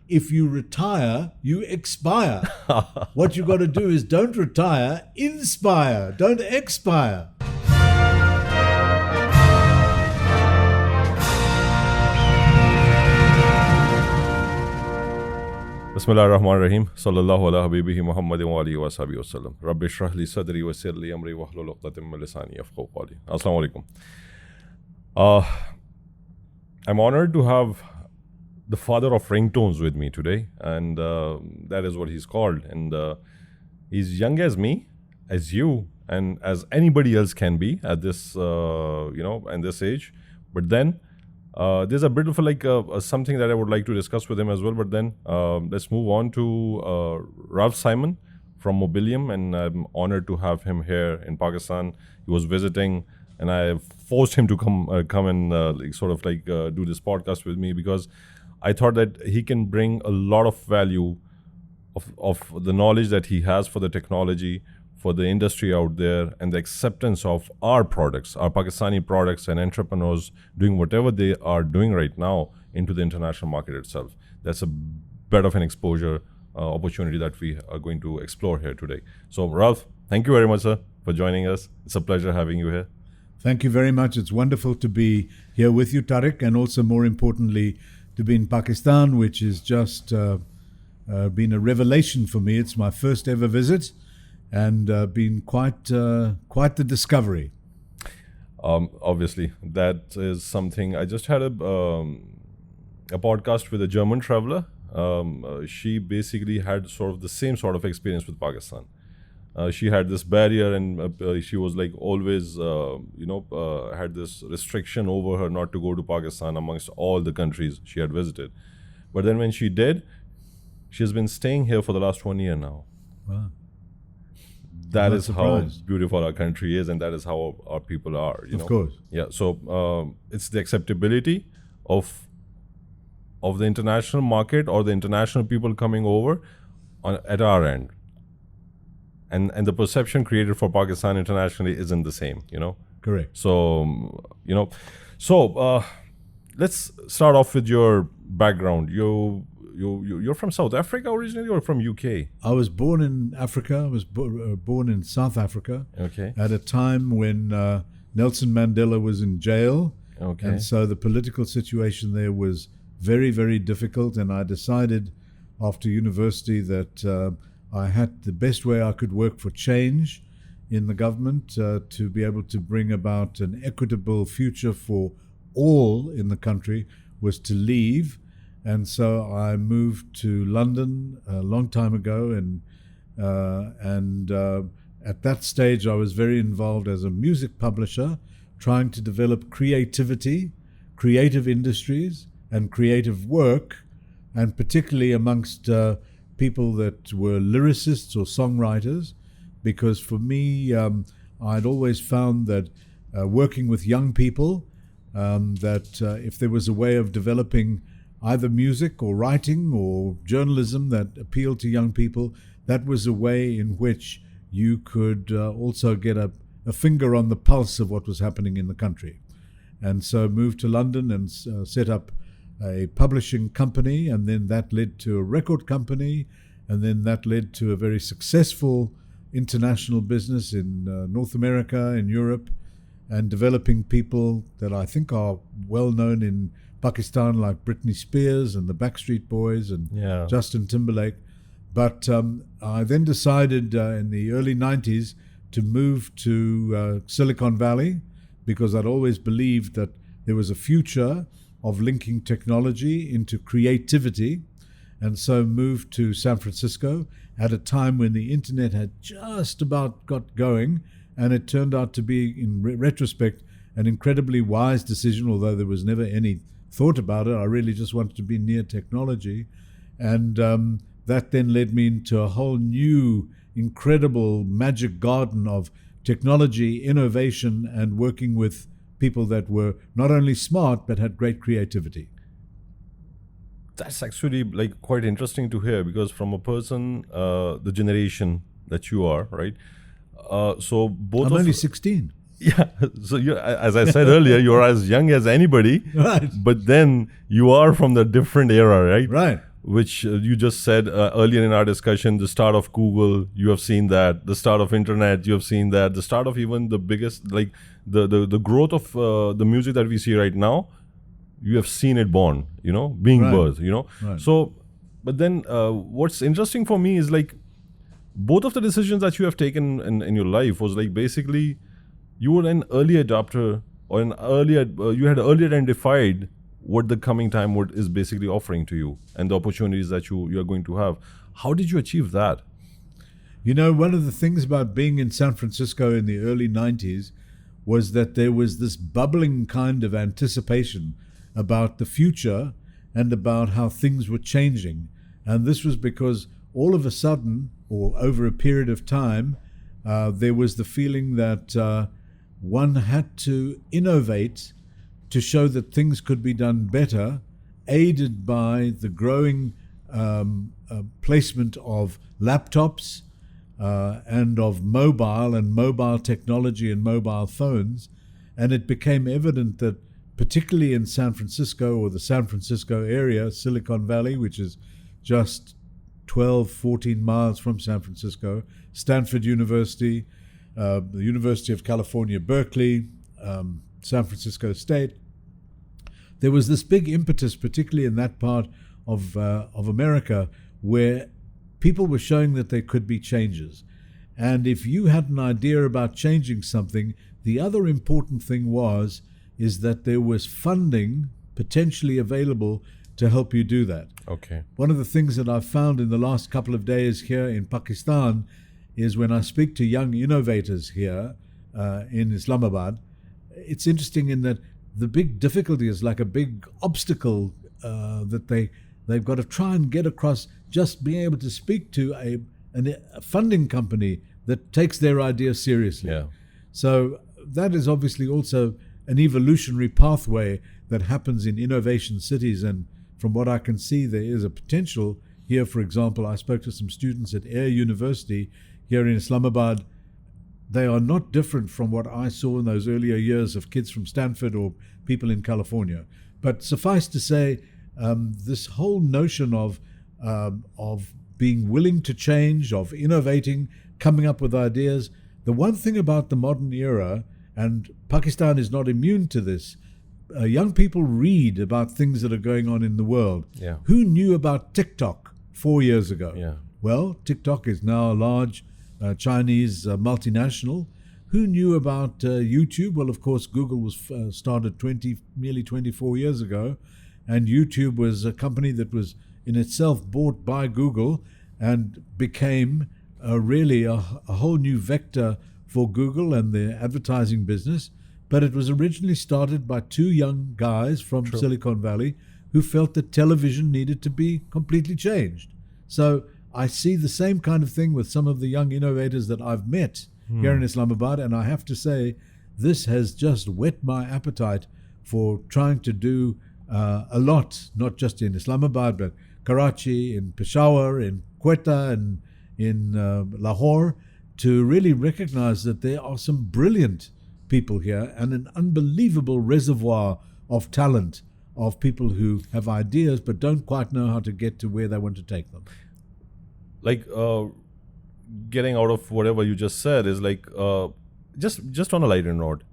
if you retire, you expire. What you got to do is don't retire, inspire, don't expire. Bismillah ar-Rahman ar-Rahim. Sallallahu ala habibihi Muhammadin wa alihi wa sahbihi wa sallam. Rabbi shrah li sadri wa yassir li amri wahlul 'uqdatam min lisani yafqahu qawli. Assalamu alaikum. I'm honored to have the Father of Ringtones with me today, and that is what he's called. And he's young as me, as you, and as anybody else can be at this, and this age. But then there's a bit of something that I would like to discuss with him as well. But then let's move on to Ralph Simon from Mobilium, and I'm honored to have him here in Pakistan. He was visiting, and I forced him to come and do this podcast with me because I thought that he can bring a lot of value of the knowledge that he has for the technology, for the industry out there, and the acceptance of our products, our Pakistani products, and entrepreneurs doing whatever they are doing right now into the international market itself. That's a bit of an exposure opportunity that we are going to explore here today. So, Ralph, thank you very much, sir, for joining us. It's a pleasure having you here. Thank you very much. It's wonderful to be here with you, Tariq, and also more importantly, to be in Pakistan, which has just been a revelation for me. It's my first ever visit, and been quite the discovery. Obviously, that is something. I just had a podcast with a German traveler. She basically had sort of the same sort of experience with Pakistan. She had this barrier, and she was like always, had this restriction over her not to go to Pakistan amongst all the countries she had visited. But then when she did, she has been staying here for the last 1 year now. Wow. That is how beautiful our country is, and that is how our people are. Of course. Yeah. So it's the acceptability of the international market or the international people coming over at our end. And the perception created for Pakistan internationally isn't the same, Correct. So, let's start off with your background. You're from South Africa originally, or from UK? I was born in Africa. I was born in South Africa. Okay. At a time when Nelson Mandela was in jail. Okay. And so the political situation there was very, very difficult. And I decided after university that I had the best way I could work for change in the government to be able to bring about an equitable future for all in the country was to leave. And so I moved to London a long time ago, and at that stage I was very involved as a music publisher, trying to develop creativity, creative industries, and creative work, and particularly amongst people that were lyricists or songwriters, because for me, I'd always found that working with young people, that if there was a way of developing either music or writing or journalism that appealed to young people, that was a way in which you could also get a finger on the pulse of what was happening in the country. And so moved to London and set up a publishing company, and then that led to a record company, and then that led to a very successful international business in North America, in Europe, and developing people that I think are well known in Pakistan, like Britney Spears and the Backstreet Boys and Justin Timberlake. But I then decided in the early 90s to move to Silicon Valley, because I'd always believed that there was a future of linking technology into creativity, and so moved to San Francisco at a time when the internet had just about got going, and it turned out to be, in retrospect, an incredibly wise decision, although there was never any thought about it. I really just wanted to be near technology, and that then led me into a whole new, incredible magic garden of technology, innovation, and working with people that were not only smart but had great creativity. That's actually quite interesting to hear, because from a person, the generation that you are, right? So both. I'm only 16. Yeah. So you, as I said earlier, you're as young as anybody. Right. But then you are from the different era, right? Right. which you just said earlier in our discussion, the start of Google, you have seen that. The start of internet, you have seen that. The start of even the biggest, like the growth of the music that we see right now, you have seen it born, being Right. birthed, Right. So, but then what's interesting for me is like both of the decisions that you have taken in your life was like basically you were an early adopter or you had earlier identified what the coming time is basically offering to you and the opportunities that you are going to have. How did you achieve that? One of the things about being in San Francisco in the early 90s was that there was this bubbling kind of anticipation about the future and about how things were changing. And this was because all of a sudden, or over a period of time, there was the feeling that one had to innovate to show that things could be done better, aided by the growing placement of laptops and of mobile technology and mobile phones. And it became evident that particularly in San Francisco or the San Francisco area, Silicon Valley, which is just 12, 14 miles from San Francisco, Stanford University, the University of California, Berkeley, San Francisco State. There was this big impetus, particularly in that part of America, where people were showing that there could be changes. And if you had an idea about changing something, the other important thing is that there was funding potentially available to help you do that. Okay. One of the things that I've found in the last couple of days here in Pakistan is when I speak to young innovators here in Islamabad, it's interesting in that the big difficulty is like a big obstacle that they've got to try and get across, just being able to speak to a funding company that takes their idea seriously. Yeah. So that is obviously also an evolutionary pathway that happens in innovation cities. And from what I can see, there is a potential here. For example, I spoke to some students at Air University here in Islamabad. They are not different from what I saw in those earlier years of kids from Stanford or people in California. But suffice to say, this whole notion of being willing to change, of innovating, coming up with ideas. The one thing about the modern era, and Pakistan is not immune to this, young people read about things that are going on in the world. Yeah. Who knew about TikTok 4 years ago? Yeah. Well, TikTok is now a large Chinese multinational. Who knew about YouTube? Well, of course, Google was started nearly 24 years ago, and YouTube was a company that was in itself bought by Google and became really a whole new vector for Google and their advertising business. But it was originally started by two young guys from Silicon Valley who felt that television needed to be completely changed. So I see the same kind of thing with some of the young innovators that I've met here in Islamabad, and I have to say this has just whet my appetite for trying to do a lot, not just in Islamabad, but Karachi, in Peshawar, in Quetta, and in Lahore, to really recognize that there are some brilliant people here and an unbelievable reservoir of talent of people who have ideas but don't quite know how to get to where they want to take them. Like getting out of whatever you just said is like just on a lighter note.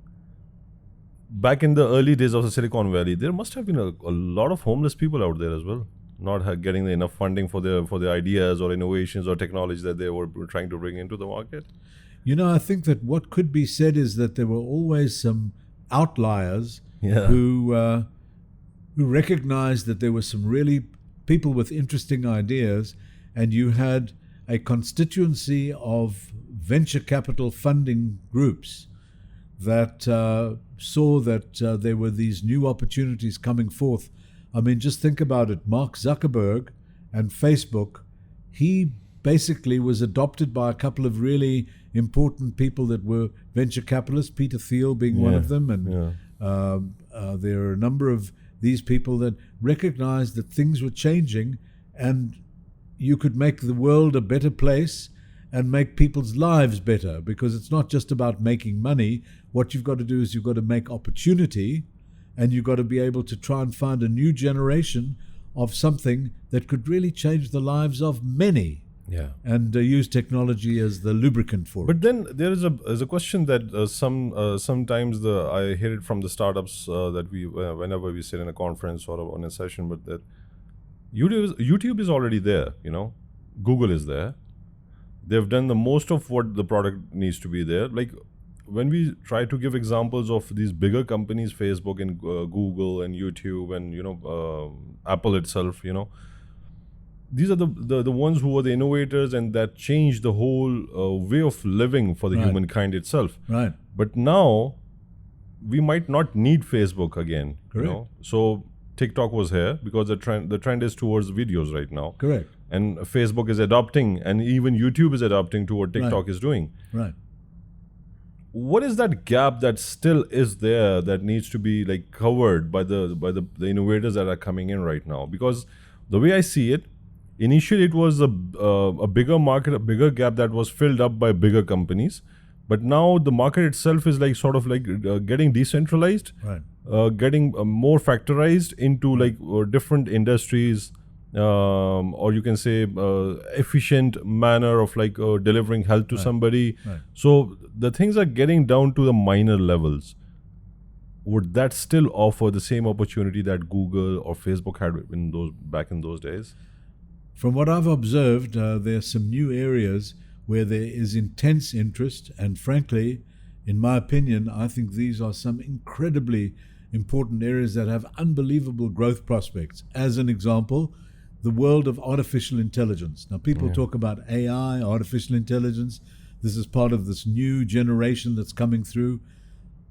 Back in the early days of the Silicon Valley, there must have been a lot of homeless people out there as well, not getting enough funding for their ideas or innovations or technology that they were trying to bring into the market. I think that what could be said is that there were always some outliers Yeah. who recognized that there were some really people with interesting ideas, and you had a constituency of venture capital funding groups that saw that there were these new opportunities coming forth. I mean, just think about it. Mark Zuckerberg and Facebook, he basically was adopted by a couple of really important people that were venture capitalists, Peter Thiel being one of them. And there are a number of these people that recognized that things were changing and you could make the world a better place and make people's lives better, because it's not just about making money. What you've got to do is you've got to make opportunity, and you've got to be able to try and find a new generation of something that could really change the lives of many, Yeah. and use technology as the lubricant for But it. then there's a question that sometimes I hear it from the startups that we whenever we sit in a conference or on a session, but that YouTube is already there. Google is there. They've done the most of what the product needs to be there. Like when we try to give examples of these bigger companies, Facebook and Google and YouTube and Apple itself, these are the ones who are the innovators and that changed the whole way of living for the Right. humankind itself. Right. But now we might not need Facebook again. Correct. So TikTok was here because the trend is towards videos right now. Correct. And Facebook is adopting, and even YouTube is adopting to what TikTok is doing. Right. What is that gap that still is there that needs to be like covered by the innovators that are coming in right now? Because the way I see it, initially it was a bigger market, a bigger gap that was filled up by bigger companies, but now the market itself is like sort of like getting decentralized, Right. getting more factorized into like different industries, or you can say efficient manner of like delivering health to somebody. Right. So the things are getting down to the minor levels. Would that still offer the same opportunity that Google or Facebook had back in those days? From what I've observed, there are some new areas where there is intense interest, and frankly, in my opinion, I think these are some incredibly important areas that have unbelievable growth prospects. As an example, the world of artificial intelligence. Now, people talk about AI, artificial intelligence. This is part of this new generation that's coming through.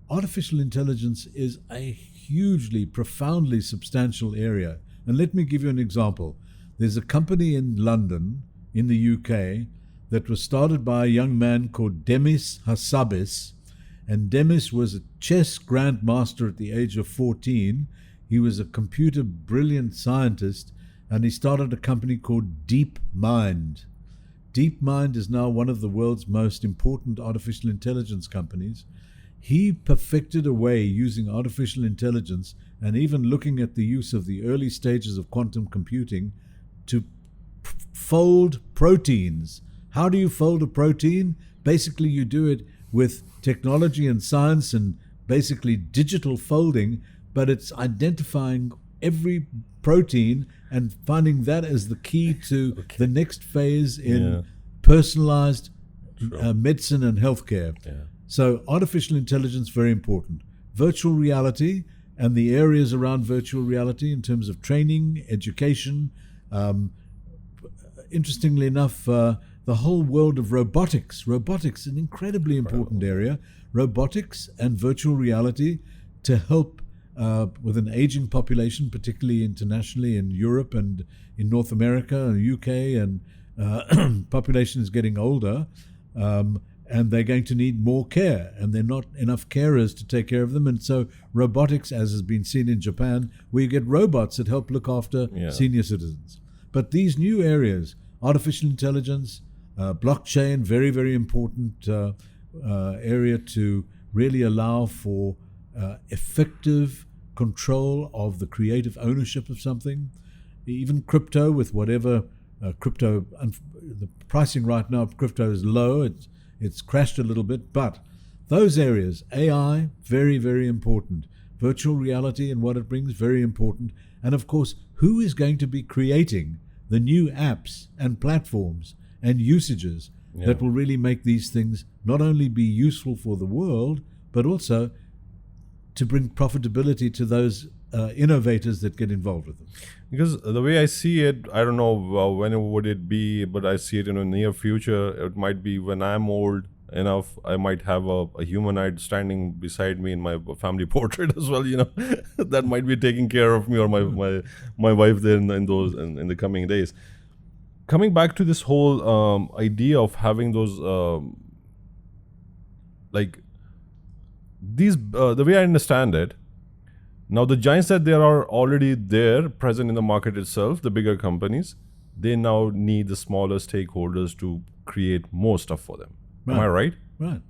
Artificial intelligence is a hugely, profoundly substantial area. And let me give you an example. There's a company in London, in the UK, that was started by a young man called Demis Hassabis. And Demis was a chess grandmaster at the age of 14. He was a computer brilliant scientist, and he started a company called DeepMind. DeepMind is now one of the world's most important artificial intelligence companies. He perfected a way using artificial intelligence and even looking at the use of the early stages of quantum computing to fold proteins. How do you fold a protein? Basically, you do it with technology and science and basically digital folding, but it's identifying every protein and finding that as the key to the next phase in personalized medicine and healthcare. Yeah. So artificial intelligence, very important. Virtual reality and the areas around virtual reality in terms of training, education. Interestingly enough, the whole world of robotics. Robotics, an incredibly important area. Robotics and virtual reality to help with an aging population, particularly internationally in Europe and in North America and UK, and population is getting older, and they're going to need more care, and there are not enough carers to take care of them. And so robotics, as has been seen in Japan, where you get robots that help look after senior citizens. But these new areas, artificial intelligence, blockchain, very, very important area to really allow for effective control of the creative ownership of something. Even crypto, with whatever crypto, the pricing right now of crypto is low. It's crashed a little bit, but those areas, AI, very, very important. Virtual reality and what it brings, very important. And of course, who is going to be creating the new apps and platforms and usages that will really make these things not only be useful for the world, but also to bring profitability to those innovators that get involved with them. Because the way I see it, I don't know when would it be, but I see it in the near future. It might be when I'm old enough, I might have a humanoid standing beside me in my family portrait as well. That might be taking care of me or my wife there in the coming days. Coming back to this whole idea of having those the way I understand it. Now, the giants that there are already there, present in the market itself, the bigger companies, they now need the smaller stakeholders to create more stuff for them. Right. Am I right? Right.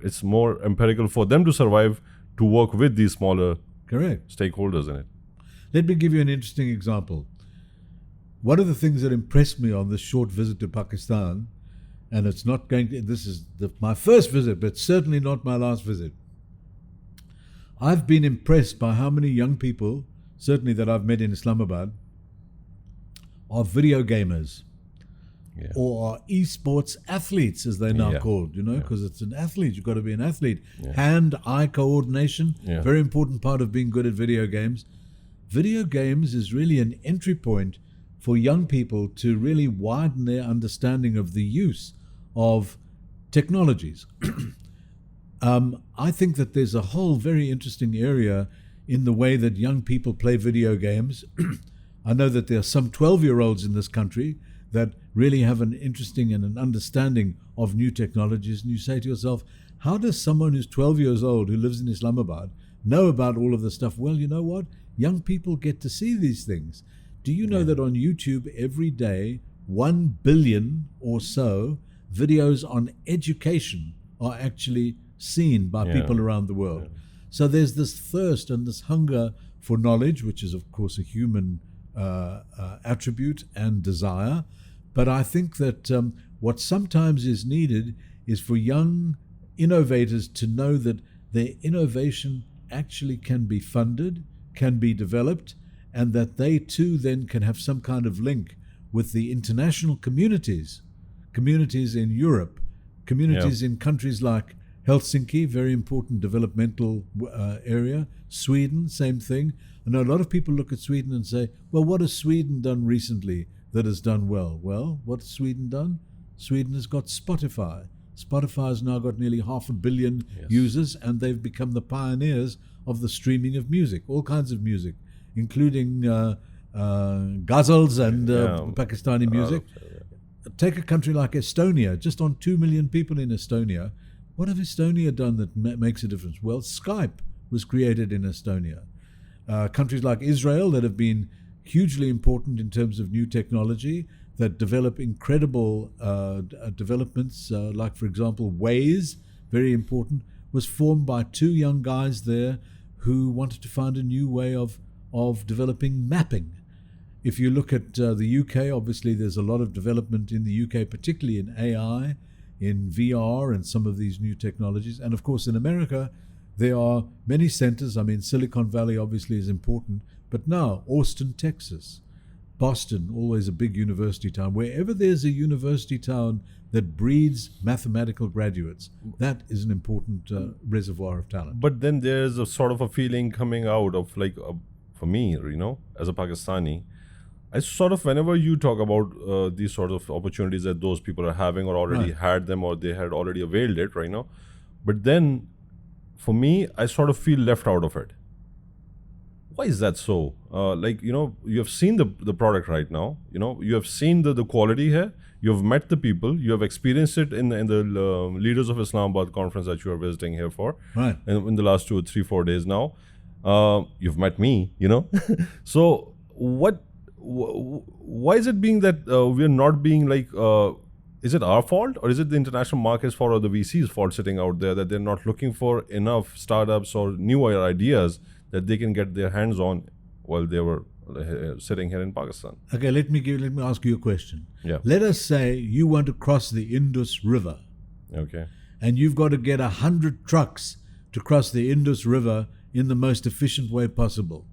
It's more empirical for them to survive, to work with these smaller Correct. stakeholders in it. Let me give you an interesting example. One of the things that impressed me on this short visit to Pakistan, and it's not going to, this is my first visit, but certainly not my last visit. I've been impressed by how many young people, certainly that I've met in Islamabad, are video gamers. Yeah. Or are esports athletes, as they're now Yeah. called, because it's an athlete. You've got to be an athlete. Yeah. Hand-eye coordination, Yeah. very important part of being good at video games. Video games is really an entry point for young people to really widen their understanding of the use of technologies. I think that there's a whole very interesting area in the way that young people play video games. I know that there are some 12-year-olds in this country that really have an interesting and an understanding of new technologies. And you say to yourself, how does someone who's 12 years old, who lives in Islamabad, know about all of this stuff? Well, you know what? Young people get to see these things. Do you know that on YouTube every day, 1 billion or so videos on education are actually seen by people around the world? So there's this thirst and this hunger for knowledge, which is, of course, a human attribute and desire. But I think that what sometimes is needed is for young innovators to know that their innovation actually can be funded, can be developed, and that they too then can have some kind of link with the international communities in Europe, communities in countries like Helsinki, very important developmental area. Sweden, same thing. I know a lot of people look at Sweden and say, well, what has Sweden done recently that has done well? Well, what has Sweden done? Sweden has got Spotify. Spotify has now got nearly 500 million users, and they've become the pioneers of the streaming of music, all kinds of music, including ghazals and Pakistani music. Take a country like Estonia, just on 2 million people in Estonia. What have Estonia done that makes a difference? Well, Skype was created in Estonia. Countries like Israel that have been hugely important in terms of new technology, that develop incredible developments, like, for example, Waze, very important, was formed by 2 young guys there who wanted to find a new way of developing mapping. If you look at the UK, obviously there's a lot of development in the UK, particularly in AI, in VR and some of these new technologies. And of course in America, there are many centers. I mean, Silicon Valley obviously is important, but now Austin, Texas, Boston, always a big university town. Wherever there's a university town that breeds mathematical graduates, that is an important reservoir of talent. But then there's a sort of a feeling coming out of for me, as a Pakistani, I sort of, whenever you talk about these sort of opportunities that those people are having or already had them or they had already availed it, but then for me, I sort of feel left out of it. Why is that so? You have seen the product right now, you have seen the quality here, you have met the people, you have experienced it in the Leaders of Islamabad conference that you are visiting here for, in the last 2 or 3, 4 days now. You've met me, So why is it being that we're not being is it our fault, or is it the international market's fault or the VC's fault sitting out there that they're not looking for enough startups or newer ideas that they can get their hands on while they were sitting here in Pakistan? Okay, let me ask you a question. Yeah. Let us say you want to cross the Indus River. Okay. And you've got to get 100 trucks to cross the Indus River in the most efficient way possible.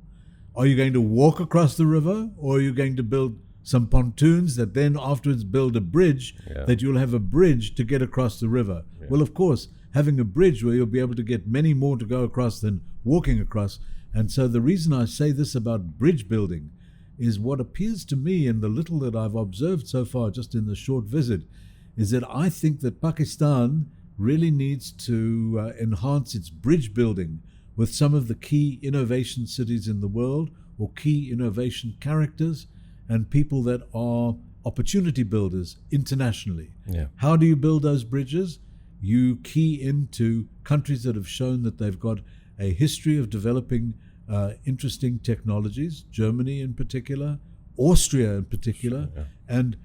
Are you going to walk across the river, or are you going to build some pontoons that then afterwards build a bridge that you'll have a bridge to get across the river? Yeah. Well, of course, having a bridge where you'll be able to get many more to go across than walking across. And so the reason I say this about bridge building is what appears to me in the little that I've observed so far just in the short visit is that I think that Pakistan really needs to enhance its bridge building with some of the key innovation cities in the world, or key innovation characters and people that are opportunity builders internationally. Yeah. How do you build those bridges? You key into countries that have shown that they've got a history of developing interesting technologies, Germany in particular, Austria in particular, and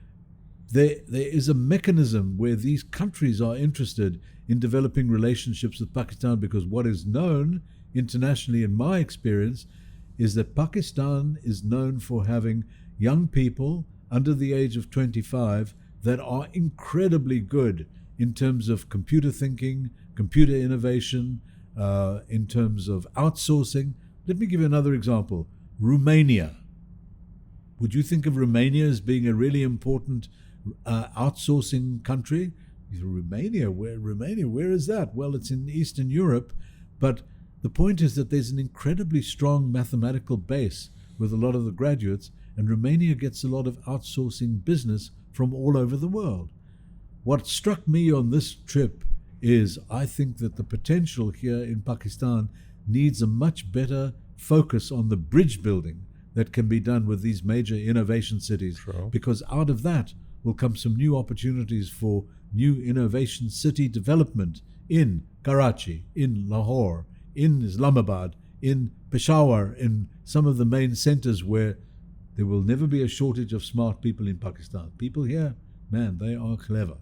there is a mechanism where these countries are interested in developing relationships with Pakistan, because what is known internationally, in my experience, is that Pakistan is known for having young people under the age of 25 that are incredibly good in terms of computer thinking, computer innovation, in terms of outsourcing. Let me give you another example. Romania. Would you think of Romania as being a really important outsourcing country? Romania, where is that? Well, it's in Eastern Europe, but the point is that there's an incredibly strong mathematical base with a lot of the graduates, and Romania gets a lot of outsourcing business from all over the world. What struck me on this trip is I think that the potential here in Pakistan needs a much better focus on the bridge building that can be done with these major innovation cities. Sure. Because out of that will come some new opportunities for new innovation city development in Karachi, in Lahore, in Islamabad, in Peshawar, in some of the main centers where there will never be a shortage of smart people in Pakistan. People here, man, they are clever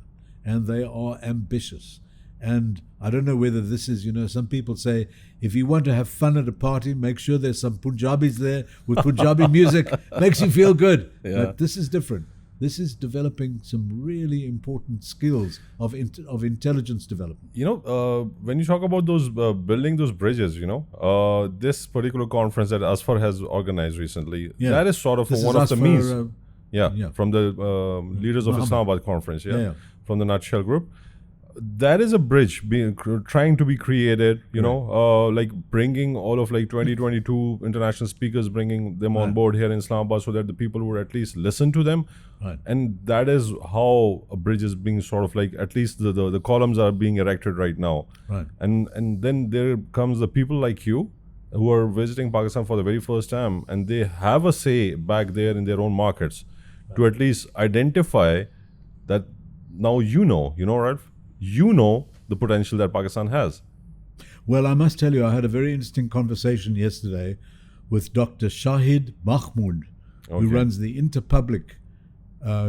and they are ambitious. And I don't know whether this is, some people say, if you want to have fun at a party, make sure there's some Punjabis there with Punjabi music. Makes you feel good. Yeah. But this is different. This is developing some really important skills of intelligence development. When you talk about those building those bridges, this particular conference that Asfar has organized recently, that is sort of one of the means. From the leaders of Islamabad conference, from the Nutshell group. That is a bridge trying to be created, like bringing all of 2022 international speakers, bringing them on board here in Islamabad so that the people would at least listen to them. Right. And that is how a bridge is being sort of at least the columns are being erected right now. Right. And then there comes the people like you who are visiting Pakistan for the very first time, and they have a say back there in their own markets to at least identify that now Ralph, the potential that Pakistan has. Well, I must tell you, I had a very interesting conversation yesterday with Dr. Shahid Mahmood, who runs the Interpublic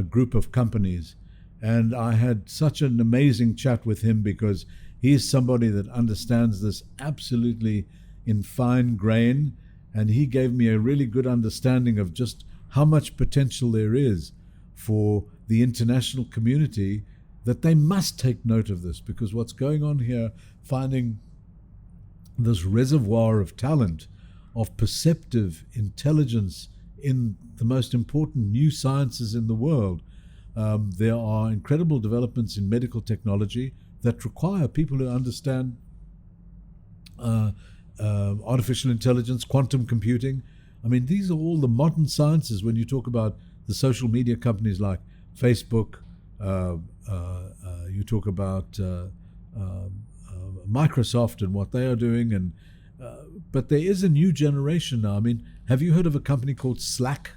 group of companies. And I had such an amazing chat with him because he is somebody that understands this absolutely in fine grain. And he gave me a really good understanding of just how much potential there is for the international community, that they must take note of this, because what's going on here, finding this reservoir of talent, of perceptive intelligence in the most important new sciences in the world. There are incredible developments in medical technology that require people who understand artificial intelligence, quantum computing. I mean, these are all the modern sciences when you talk about the social media companies like Facebook, you talk about Microsoft and what they are doing, but there is a new generation now. I mean, have you heard of a company called Slack?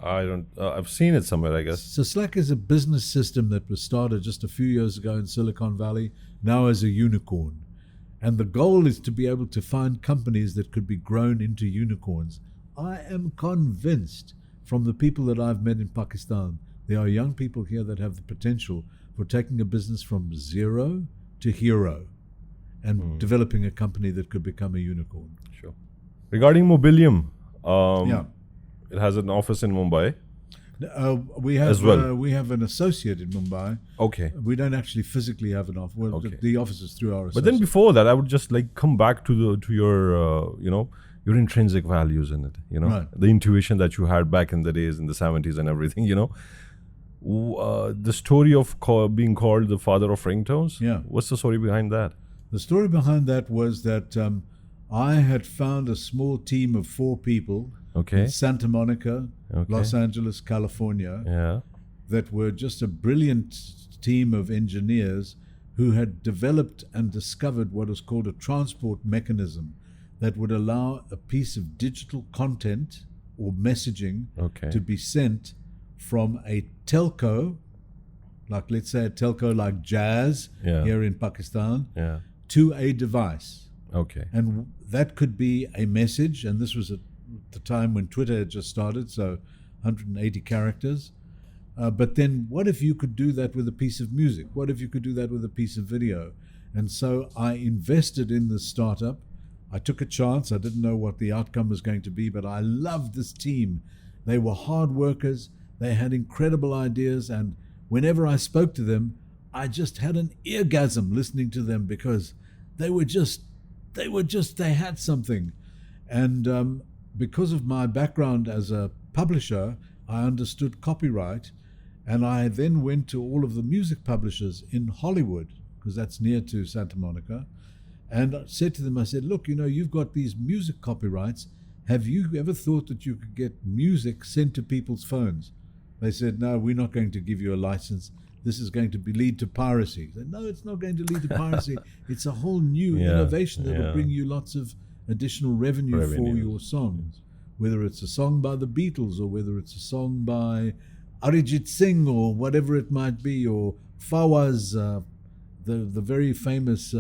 I don't. I've seen it somewhere, I guess. So Slack is a business system that was started just a few years ago in Silicon Valley, now as a unicorn. And the goal is to be able to find companies that could be grown into unicorns. I am convinced from the people that I've met in Pakistan, there are young people here that have the potential for taking a business from zero to hero and developing a company that could become a unicorn. Sure. Regarding Mobilium, it has an office in Mumbai. We have as well. We have an associate in Mumbai. Okay. We don't actually physically have an office. Well, Okay. the office is through our associate. But then before that, I would just come back to your your intrinsic values in it. Right. The intuition that you had back in the days in the 70s and everything. The story of being called the Father of Ringtones. Yeah. What's the story behind that? The story behind that was that I had found a small team of 4 people Okay. in Santa Monica, Okay. Los Angeles, California, Yeah. that were just a brilliant team of engineers who had developed and discovered what is called a transport mechanism that would allow a piece of digital content or messaging Okay. to be sent from a telco, like let's say a telco like Jazz Yeah. here in Pakistan, Yeah. to a device. Okay. And that could be a message, and this was at the time when Twitter had just started, so 180 characters. But then what if you could do that with a piece of music? What if you could do that with a piece of video? And so I invested in this startup. I took a chance. I didn't know what the outcome was going to be, but I loved this team. They were hard workers. They had incredible ideas. And whenever I spoke to them, I just had an eargasm listening to them because they had something. And because of my background as a publisher, I understood copyright. And I then went to all of the music publishers in Hollywood, because that's near to Santa Monica, and I said to them, I said, look, you've got these music copyrights. Have you ever thought that you could get music sent to people's phones? They said, no, we're not going to give you a license. This is going to lead to piracy. I said, no, it's not going to lead to piracy. It's a whole new innovation that will bring you lots of additional revenue for your songs, whether it's a song by the Beatles or whether it's a song by Arijit Singh or whatever it might be, or Fawaz, the very famous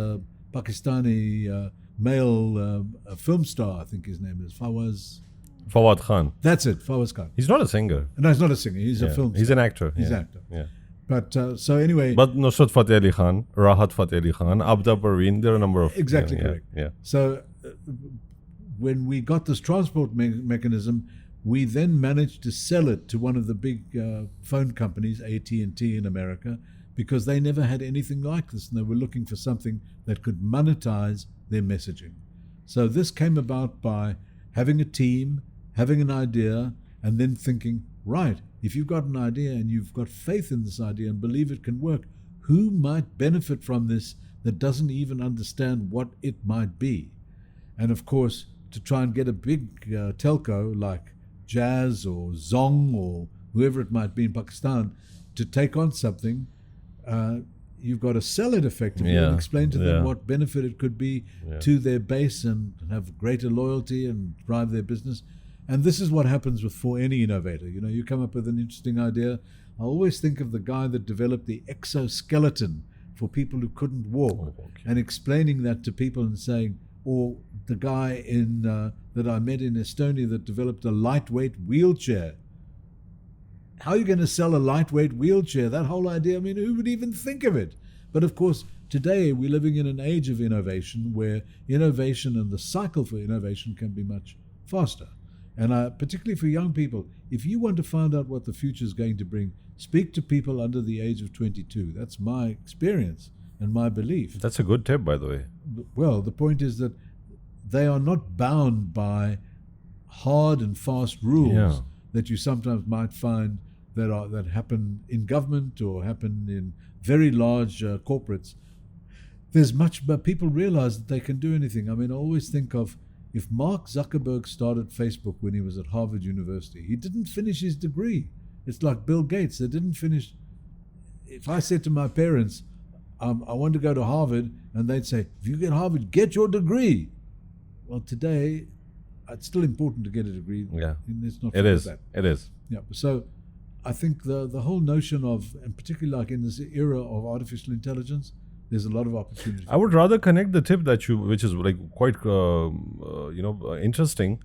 Pakistani male film star, I think his name is Fawad Khan. That's it, Fawaz Khan. He's not a singer. No, he's not a singer. He's a film star. He's an actor. He's an actor. Yeah. But so anyway. But Nusrat Fateh Ali Khan, Rahat Fateh Ali Khan, Abda Parveen, there are a number of. Exactly correct. Yeah. So when we got this transport mechanism, we then managed to sell it to one of the big phone companies, AT&T in America, because they never had anything like this, and they were looking for something that could monetize their messaging. So this came about by having a team, having an idea, and then thinking, right, if you've got an idea and you've got faith in this idea and believe it can work, who might benefit from this that doesn't even understand what it might be? And of course, to try and get a big telco like Jazz or Zong or whoever it might be in Pakistan to take on something, you've got to sell it effectively and explain to them what benefit it could be to their base and have greater loyalty and drive their business. And this is what happens for any innovator. You come up with an interesting idea. I always think of the guy that developed the exoskeleton for people who couldn't walk, and explaining that to people and saying, or the guy that I met in Estonia that developed a lightweight wheelchair. How are you going to sell a lightweight wheelchair? That whole idea, who would even think of it? But of course, today we're living in an age of innovation where innovation and the cycle for innovation can be much faster. And particularly for young people, if you want to find out what the future is going to bring, speak to people under the age of 22. That's my experience and my belief. That's a good tip, by the way. Well, the point is that they are not bound by hard and fast rules that you sometimes might find that happen in government or happen in very large corporates. But people realize that they can do anything. I always think of, if Mark Zuckerberg started Facebook when he was at Harvard University, he didn't finish his degree. It's like Bill Gates. They didn't finish. If I said to my parents, I want to go to Harvard, and they'd say, if you get Harvard, get your degree. Well, today, it's still important to get a degree. Yeah, Let's not it is. That. It is. Yeah. So I think the whole notion of, and particularly like in this era of artificial intelligence, there's a lot of opportunity. I would rather connect the tip which is like quite interesting.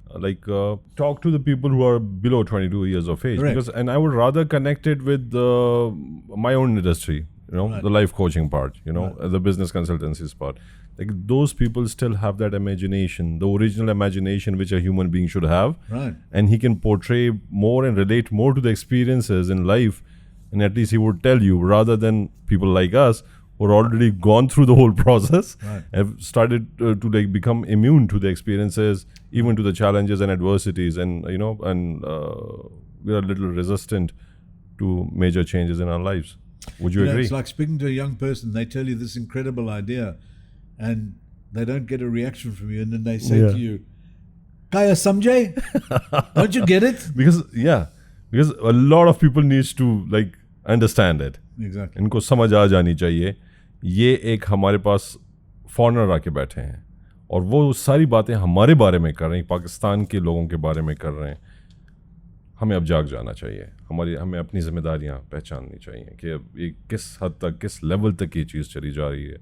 Talk to the people who are below 22 years of age, and I would rather connect it with my own industry. The life coaching part. The business consultancies part. Like those people still have that imagination, the original imagination which a human being should have. Right. And he can portray more and relate more to the experiences in life, and at least he would tell you, rather than people like us who are already gone through the whole process, have started to become immune to the experiences, even to the challenges and adversities, and we are a little resistant to major changes in our lives. Would you agree? It's like speaking to a young person. They tell you this incredible idea, and they don't get a reaction from you, and then they say to you, "Kaya samjhe? Don't you get it?" Because a lot of people needs to understand it. Exactly. इनको समझ आ जानी चाहिए. ये एक हमारे पास foreigner आके बैठे हैं और वो सारी बातें हमारे बारे में कर रहे हैं, पाकिस्तान के लोगों के बारे में कर रहे हैं. हमें अब जाग जाना चाहिए. हमें अपनी जिम्मेदारियां पहचाननी चाहिए कि अब ये किस हद तक, किस लेवल तक ये चीज़ चली जा रही है.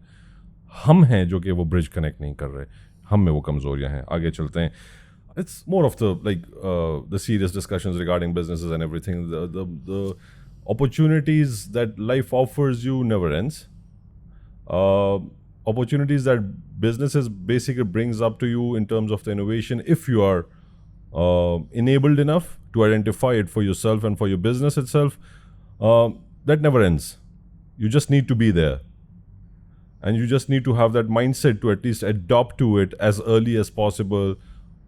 हम हैं जो कि वो ब्रिज कनेक्ट नहीं कर रहे. हम में वो कमज़ोरियां हैं. आगे चलते हैं. It's more of the serious discussions regarding businesses and everything. The opportunities that life offers you never ends. opportunities that businesses basically brings up to you in terms of the innovation, if you are enabled enough to identify it for yourself and for your business itself, that never ends. You just need to be there. And you just need to have that mindset to at least adopt to it as early as possible,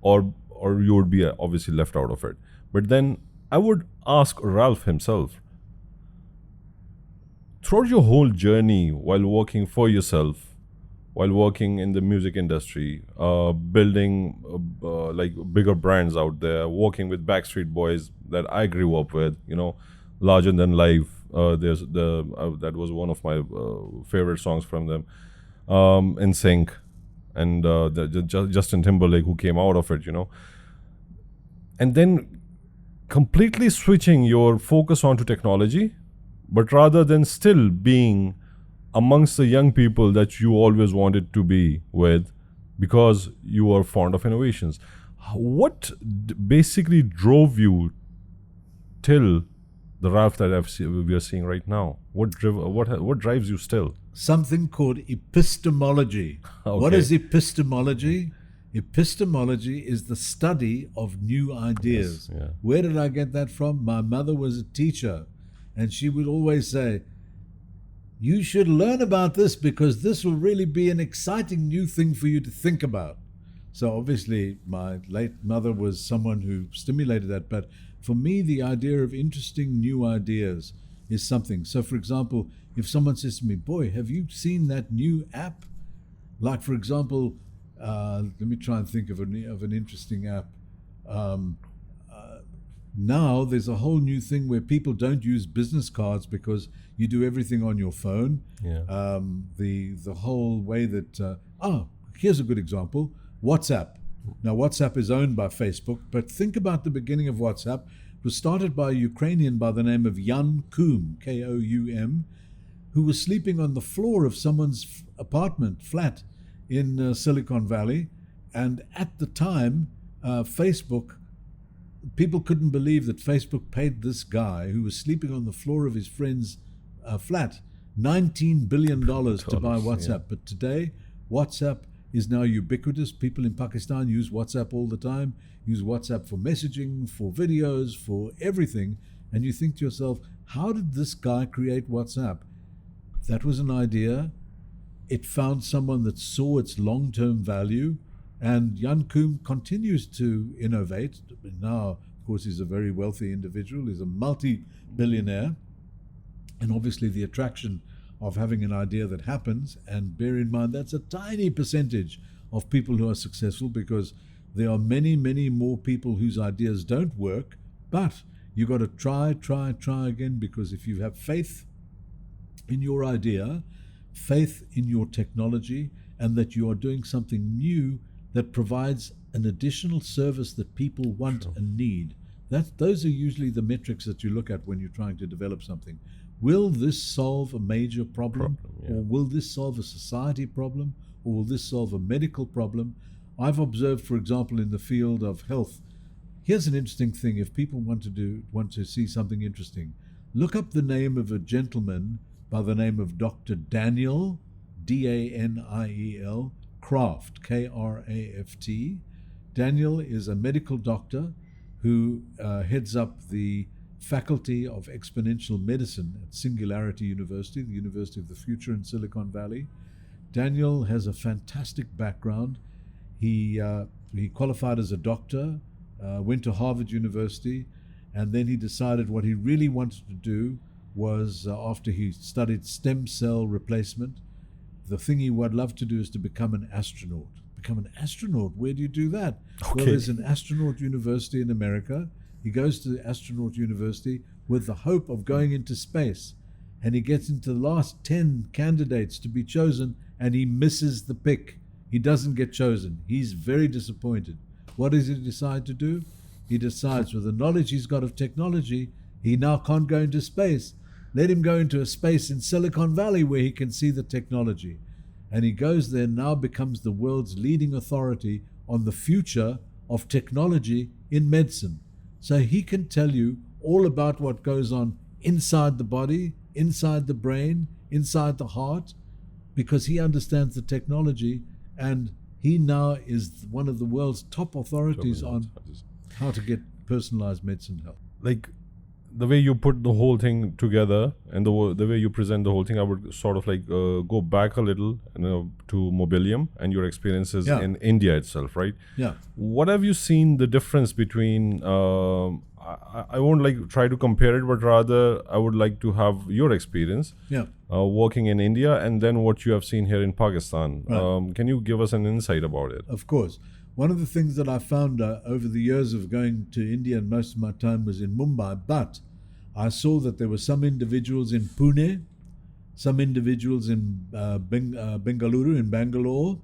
or you would be obviously left out of it. But then I would ask Ralph himself, throughout your whole journey while working for yourself, while working in the music industry, building like bigger brands out there, working with Backstreet Boys that I grew up with, Larger Than Life. There's that was one of my favorite songs from them. In Sync, and Justin Timberlake, who came out of it, and then completely switching your focus onto technology, but rather than still being amongst the young people that you always wanted to be with, because you are fond of innovations. What basically drove you till the Ralph that we are seeing right now? What drives you still? Something called epistemology. Okay. What is epistemology? Epistemology is the study of new ideas. Yes, yeah. Where did I get that from? My mother was a teacher, and she would always say, you should learn about this because this will really be an exciting new thing for you to think about. So obviously my late mother was someone who stimulated that, but for me the idea of interesting new ideas is something. So for example, if someone says to me, boy, have you seen that new app? Like for example, let me try and think of an interesting app. Now there's a whole new thing where people don't use business cards because you do everything on your phone. Yeah. The whole way that here's a good example: WhatsApp. Now WhatsApp is owned by Facebook, but think about the beginning of WhatsApp. It was started by a Ukrainian by the name of Jan Koum, Koum, who was sleeping on the floor of someone's apartment flat in Silicon Valley, and at the time, Facebook. People couldn't believe that Facebook paid this guy who was sleeping on the floor of his friend's flat $19 billion to buy WhatsApp. Yeah. But today, WhatsApp is now ubiquitous. People in Pakistan use WhatsApp all the time, use WhatsApp for messaging, for videos, for everything. And you think to yourself, how did this guy create WhatsApp? That was an idea. It found someone that saw its long-term value. And Jan Koum continues to innovate. Now, of course, he's a very wealthy individual. He's a multi-billionaire. And obviously the attraction of having an idea that happens, and bear in mind that's a tiny percentage of people who are successful, because there are many, many more people whose ideas don't work. But you got to try again, because if you have faith in your idea, faith in your technology, and that you are doing something new that provides an additional service that people want and need. Those are usually the metrics that you look at when you're trying to develop something. Will this solve a major problem? Yeah. Or will this solve a society problem? Or will this solve a medical problem? I've observed, for example, in the field of health, here's an interesting thing. If people want to see something interesting, look up the name of a gentleman by the name of Dr. Daniel, Daniel, Kraft, Kraft. Daniel is a medical doctor who heads up the Faculty of Exponential Medicine at Singularity University, the University of the Future in Silicon Valley. Daniel has a fantastic background. He qualified as a doctor, went to Harvard University, and then he decided what he really wanted to do was, after he studied stem cell replacement, the thing he would love to do is to become an astronaut. Become an astronaut? Where do you do that? Okay. Well, there's an astronaut university in America. He goes to the astronaut university with the hope of going into space. And he gets into the last 10 candidates to be chosen, and he misses the pick. He doesn't get chosen. He's very disappointed. What does he decide to do? He decides, with the knowledge he's got of technology, he now can't go into space. Let him go into a space in Silicon Valley where he can see the technology. And he goes there, now becomes the world's leading authority on the future of technology in medicine. So he can tell you all about what goes on inside the body, inside the brain, inside the heart, because he understands the technology, and he now is one of the world's top authorities on how to get personalized medicine help. Like the way you put the whole thing together and the way you present the whole thing, I would sort of like go back a little, to Mobilium and your experiences in India itself, right? Yeah. What have you seen the difference between? I won't like try to compare it, but rather I would like to have your experience working in India and then what you have seen here in Pakistan. Right. Can you give us an insight about it? Of course. One of the things that I found over the years of going to India, and most of my time was in Mumbai, but I saw that there were some individuals in Pune, some individuals in Bengaluru, in Bangalore.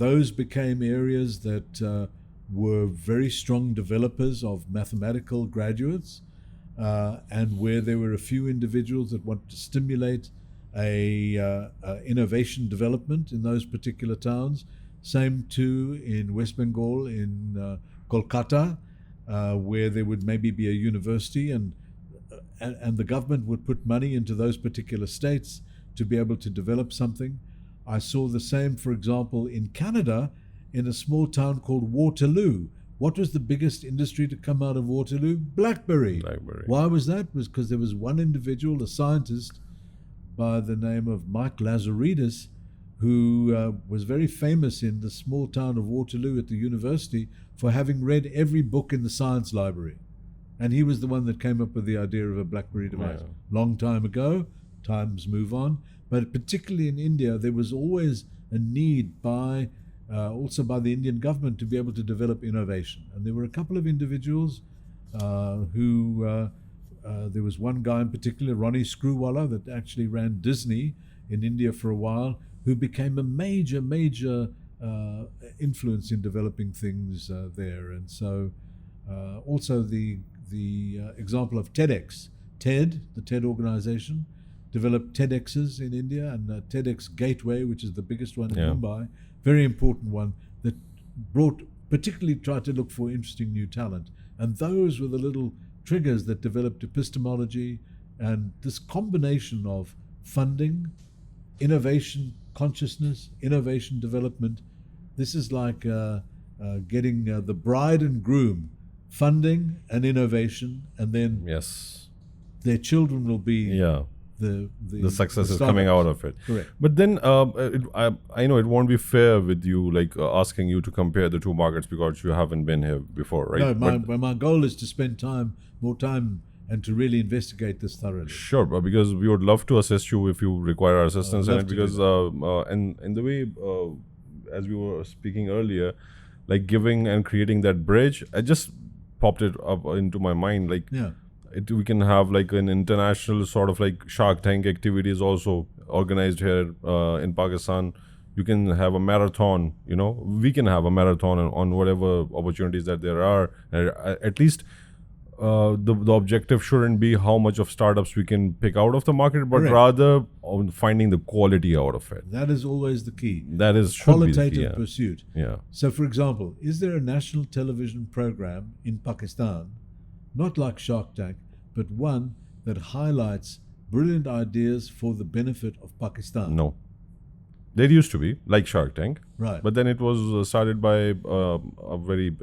Those became areas that were very strong developers of mathematical graduates, and where there were a few individuals that wanted to stimulate a innovation development in those particular towns. Same too in West Bengal, in Kolkata, where there would maybe be a university, and the government would put money into those particular states to be able to develop something. I saw the same, for example, in Canada, in a small town called Waterloo. What was the biggest industry to come out of Waterloo? BlackBerry. Why was that? It was because there was one individual, a scientist by the name of Mike Lazaridis, who was very famous in the small town of Waterloo at the university for having read every book in the science library. And he was the one that came up with the idea of a BlackBerry device. Long time ago, times move on. But particularly in India, there was always a need also by the Indian government to be able to develop innovation. And there were a couple of individuals who, there was one guy in particular, Ronnie Screwwalla, that actually ran Disney in India for a while, who became a major influence in developing things there. And so also the example of TEDx, the TED organization, developed TEDx's in India, and TEDx Gateway, which is the biggest one in Mumbai, very important one that particularly tried to look for interesting new talent. And those were the little triggers that developed epistemology, and this combination of funding, innovation consciousness, innovation development. This is like getting the bride and groom, funding and innovation, and then their children will be the success is coming out of it. Correct. But then I know it won't be fair with you, like asking you to compare the two markets because you haven't been here before, right? No, my goal is to spend more time and to really investigate this thoroughly. Sure, because we would love to assist you if you require our assistance in it, because and in the way as we were speaking earlier, like giving and creating that bridge, I just popped it up into my mind, like we can have like an international sort of like Shark Tank activities also organized here in Pakistan. You can have a marathon, we can have a marathon on whatever opportunities that there are. At least the objective shouldn't be how much of startups we can pick out of the market, but rather on finding the quality out of it. That is always the key. That is qualitative pursuit. Yeah. So, for example, is there a national television program in Pakistan, not like Shark Tank, but one that highlights brilliant ideas for the benefit of Pakistan? No. There used to be, like Shark Tank. Right. But then it was started by a very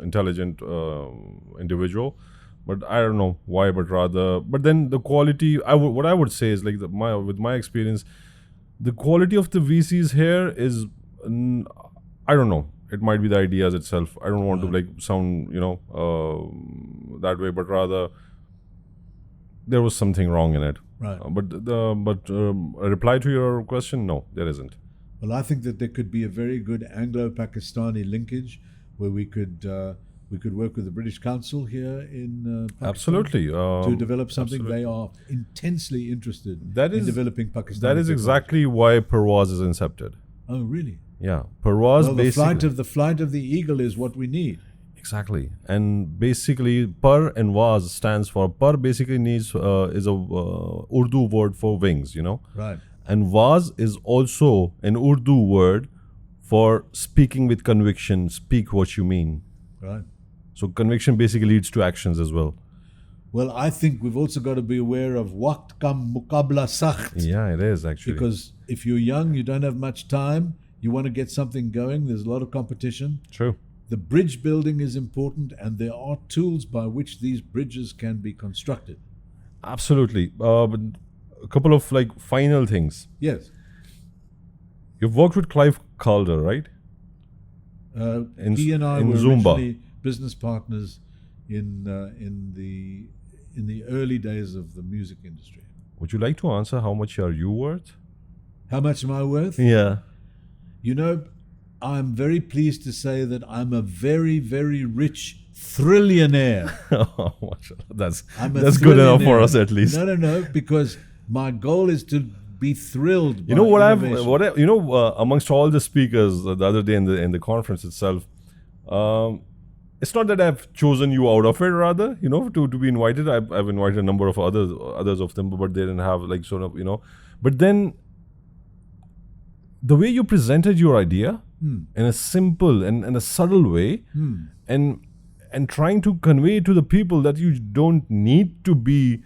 intelligent individual. But I don't know why, but then the quality, what I would say is like with my experience, the quality of the VCs here is, I don't know, it might be the ideas itself. I don't want to like sound, that way, but rather there was something wrong in it. Right. But a reply to your question, no, there isn't. Well, I think that there could be a very good Anglo-Pakistani linkage where we could work with the British Council here in Pakistan. Absolutely. To develop something. Absolutely. They are intensely interested in developing Pakistan. That is exactly why Parvaz is incepted. Oh, really? Yeah. Parvaz the flight of the eagle is what we need. Exactly. And basically Par and Vaz stands for, Par basically is a Urdu word for wings, Right. And Vaz is also an Urdu word for speaking with conviction, speak what you mean. Right. So conviction basically leads to actions as well. Well, I think we've also got to be aware of waqt kam muqabla sakht. Yeah, it is actually. Because if you're young, you don't have much time, you want to get something going, there's a lot of competition. True. The bridge building is important, and there are tools by which these bridges can be constructed. Absolutely. But a couple of like final things. Yes. You've worked with Clive Calder, right? He and I in were Zumba. originally business partners in the early days of the music industry. Would you like to answer how much are you worth? How much am I worth? Yeah. You know, I'm very pleased to say that I'm a very, very rich thrillionaire. Oh, mashallah. That's I'm a good enough for thrillionaire. us at least. No, because my goal is to be thrilled. You know what innovation. amongst all the speakers the other day in the conference itself, it's not that I've chosen you out of it. Rather, to be invited. I've invited a number of others of them, but they didn't have like sort of But then, the way you presented your idea in a simple and a subtle way, and trying to convey to the people that you don't need to be,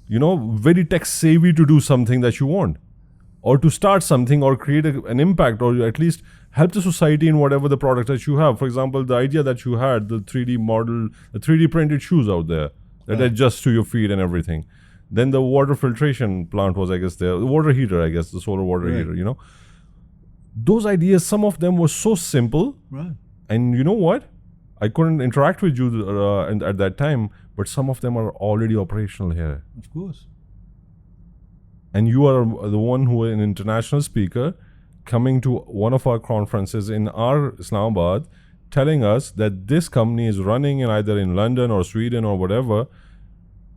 very tech savvy to do something that you want, or to start something, or create an impact, or at least help the society in whatever the product that you have. For example, the idea that you had, the 3D model, the 3D printed shoes out there that adjust to your feet and everything. Then the water filtration plant was, I guess, there. The water heater, I guess, the solar water heater, Those ideas, some of them were so simple. Right. And you know what? I couldn't interact with you at that time, but some of them are already operational here. Of course. And you are the one who is an international speaker coming to one of our conferences in our Islamabad, telling us that this company is running either in London or Sweden or whatever,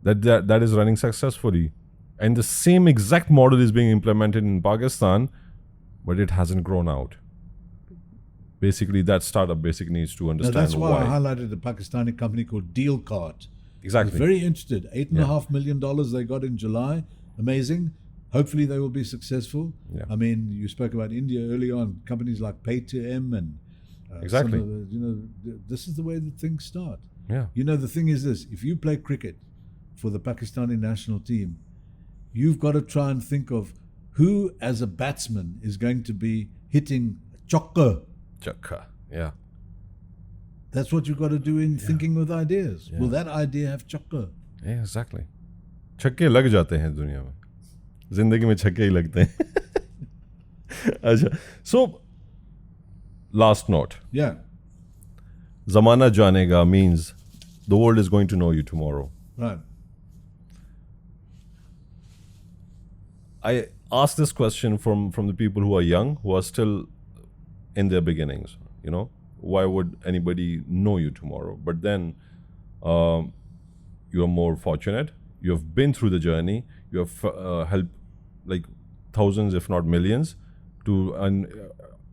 that is running successfully. And the same exact model is being implemented in Pakistan, but it hasn't grown out. Basically, that startup needs to understand that's why why. I highlighted a Pakistani company called Dealcart. Exactly. Very interested. $8.5 million they got in July. Amazing. Hopefully they will be successful. Yeah. I mean, you spoke about India early on. Companies like Pay2M and Exactly. some of the, this is the way that things start. Yeah. The thing is this: if you play cricket for the Pakistani national team, you've got to try and think of who, as a batsman, is going to be hitting chokka. Chakka. Yeah. That's what you've got to do in thinking with ideas. Yeah. Will that idea have chokka? Yeah, exactly. छक्के लग जाते हैं दुनिया में. जिंदगी में छक्के ही लगते हैं. अच्छा. So, last note. Yeah. Zamana janega means the world is going to know you tomorrow. Right. I ask this question from the people who are young, who are still in their beginnings. Why would anybody know you tomorrow? But then you are more fortunate. You have been through the journey. You have helped like thousands, if not millions,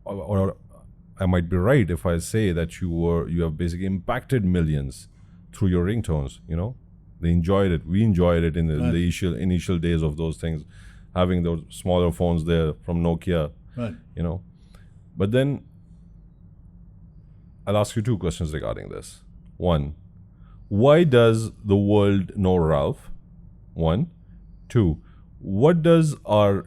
or I might be right if I say that you have basically impacted millions through your ringtones. They enjoyed it. We enjoyed it in the initial days of those things, having those smaller phones there from Nokia. Right. But then I'll ask you two questions regarding this. One, why does the world know Ralph? One. Two, what does our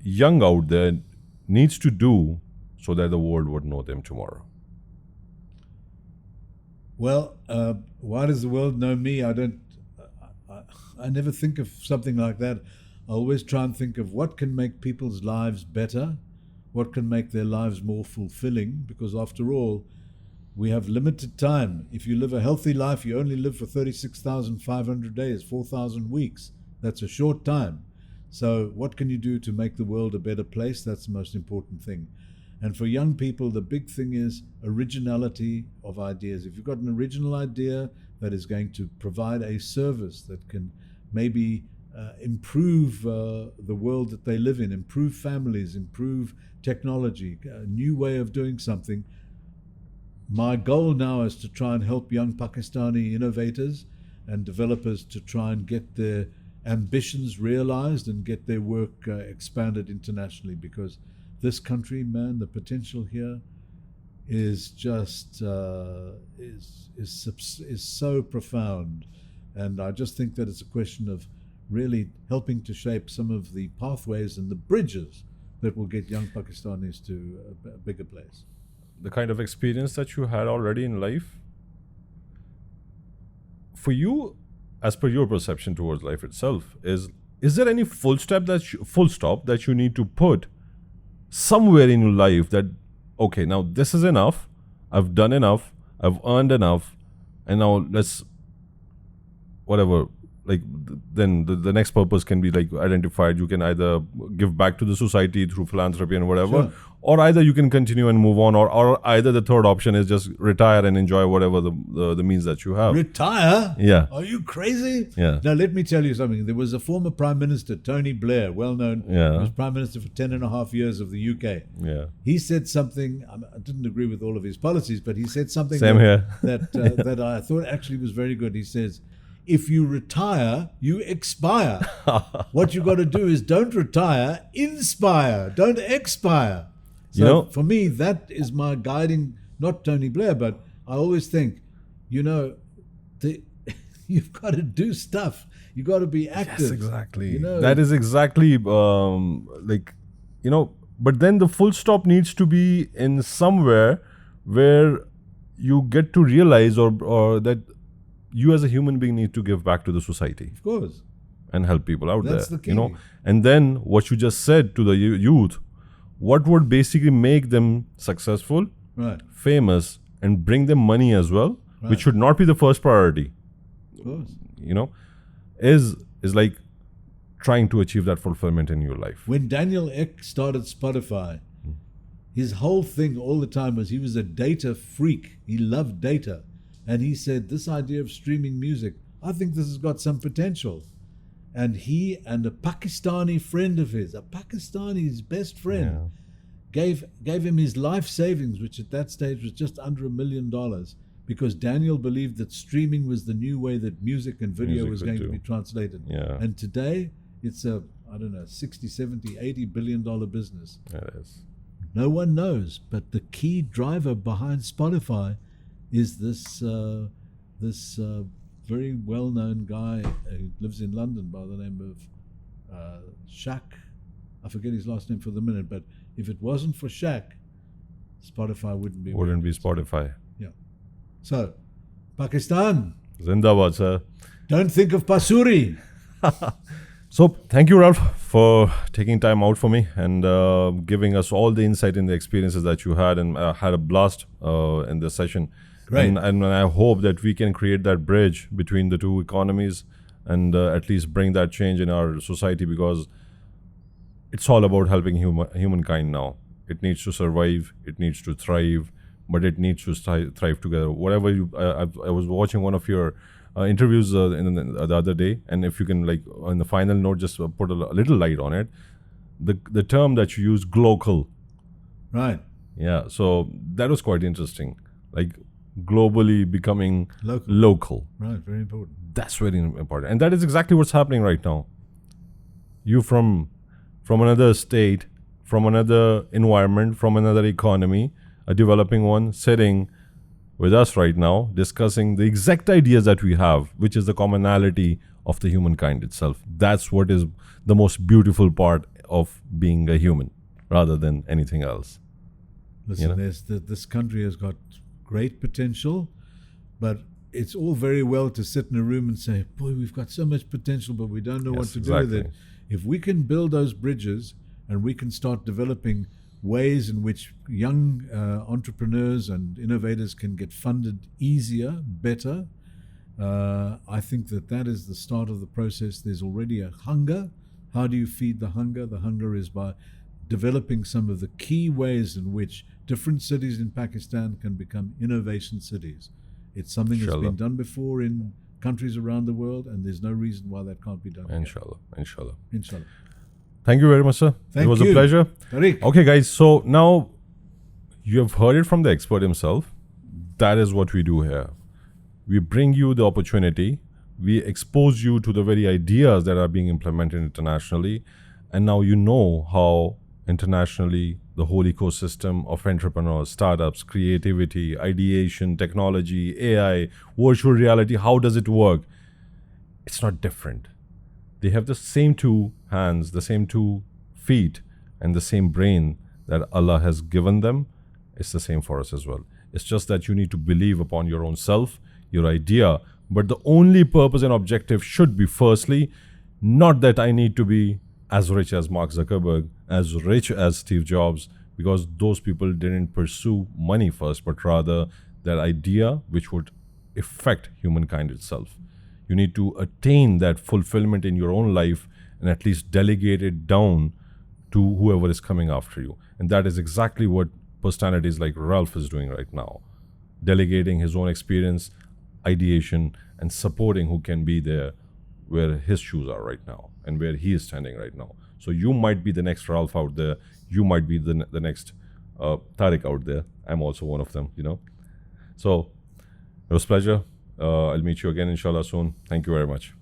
young out there needs to do so that the world would know them tomorrow? Well, why does the world know me? I never think of something like that. I always try and think of what can make people's lives better, what can make their lives more fulfilling, because after all, we have limited time. If you live a healthy life, you only live for 36,500 days, 4,000 weeks. That's a short time. So what can you do to make the world a better place? That's the most important thing. And for young people, the big thing is originality of ideas. If you've got an original idea that is going to provide a service that can maybe improve the world that they live in, improve families, improve technology, a new way of doing something. My goal now is to try and help young Pakistani innovators and developers to try and get their ambitions realized and get their work expanded internationally, because this country, man, the potential here is just is so profound. And I just think that it's a question of really helping to shape some of the pathways and the bridges that will get young Pakistanis to a bigger place. The kind of experience that you had already in life, for you, as per your perception towards life itself, is there any full stop that you need to put somewhere in your life that, okay, now this is enough, I've done enough, I've earned enough, and now let's, whatever, like then the next purpose can be like identified. You can either give back to the society through philanthropy and whatever, Sure. or either you can continue and move on, or either the third option is just retire and enjoy whatever the means that you have. Retire? Yeah. Are you crazy? Yeah. Now, let me tell you something. There was a former Prime Minister, Tony Blair, well known. Yeah. He was Prime Minister for 10 and a half years of the UK. Yeah. He said something, I didn't agree with all of his policies, but he said something Same here. that I thought actually was very good. He says, if you retire, you expire. What you got to do is don't retire, inspire, don't expire. So You know- for me, that is my guiding, not Tony Blair, but I always think, you've got to do stuff. You got to be active. Yes, exactly. You know, That is exactly but then the full stop needs to be in somewhere where you get to realize or that you as a human being need to give back to the society of course. and help people out That's there. the key. And then what you just said to the youth, what would basically make them successful, Right. famous, and bring them money as well, Right. which should not be the first priority. Of course. Is like trying to achieve that fulfillment in your life. When Daniel Ek started Spotify, his whole thing all the time was he was a data freak. He loved data. And he said, this idea of streaming music, I think this has got some potential. And he and a Pakistani friend of his, his best friend, gave him his life savings, which at that stage was just under $1 million, because Daniel believed that streaming was the new way that music and video Music was would going do. to be translated. Yeah. And today, it's a, I don't know, 60, 70, $80 billion business. It is. No one knows, but the key driver behind Spotify is this very well-known guy who lives in London by the name of Shaq. I forget his last name for the minute, but if it wasn't for Shaq, Spotify wouldn't be. Wouldn't be Spotify. Yeah. So, Pakistan, Zindabad, sir. don't think of Pasuri. So thank you, Ralph, for taking time out for me and giving us all the insight and the experiences that you had, and had a blast in this session. Great. And I hope that we can create that bridge between the two economies and at least bring that change in our society, because it's all about helping humankind now. It needs to survive, it needs to thrive, but it needs to thrive together. Whatever I was watching one of your interviews the other day, and if you can, like, on the final note, just put a little light on it. The term that you use, glocal. Right. Yeah, so that was quite interesting. Like, globally becoming Local. local. Right. Very important. That's very important. And that is exactly what's happening right now. You from another state, from another environment, from another economy, a developing one, sitting with us right now, discussing the exact ideas that we have, which is the commonality of the humankind itself. That's what is the most beautiful part of being a human, rather than anything else. Listen, You this country has got great potential, but it's all very well to sit in a room and say, boy, we've got so much potential, but we don't know what Yes, to do with exactly. it. If we can build those bridges and we can start developing ways in which young entrepreneurs and innovators can get funded easier, better, I think that is the start of the process. There's already a hunger. How do you feed the hunger? The hunger is by developing some of the key ways in which different cities in Pakistan can become innovation cities. It's something that's Inshallah. been done before in countries around the world, and there's no reason why that can't be done. again. Inshallah. Inshallah. Thank you very much, sir. Thank it was you. a pleasure. Tariq. Okay, guys, so now you have heard it from the expert himself. That is what we do here. We bring you the opportunity. We expose you to the very ideas that are being implemented internationally. And now you know how internationally the whole ecosystem of entrepreneurs, startups, creativity, ideation, technology, AI, virtual reality, how does it work? it's not different. They have the same two hands, the same two feet, and the same brain that Allah has given them. It's the same for us as well. It's just that you need to believe upon your own self, your idea. But the only purpose and objective should be, firstly, not that I need to be as rich as Mark Zuckerberg, as rich as Steve Jobs, because those people didn't pursue money first, but rather that idea which would affect humankind itself. You need to attain that fulfillment in your own life and at least delegate it down to whoever is coming after you. And that is exactly what personalities like Ralph is doing right now. Delegating his own experience, ideation, and supporting who can be there where his shoes are right now and where he is standing right now. So you might be the next Ralph out there. You might be the next Tariq out there. I'm also one of them, you know. So it was a pleasure. I'll meet you again, inshallah, soon. Thank you very much.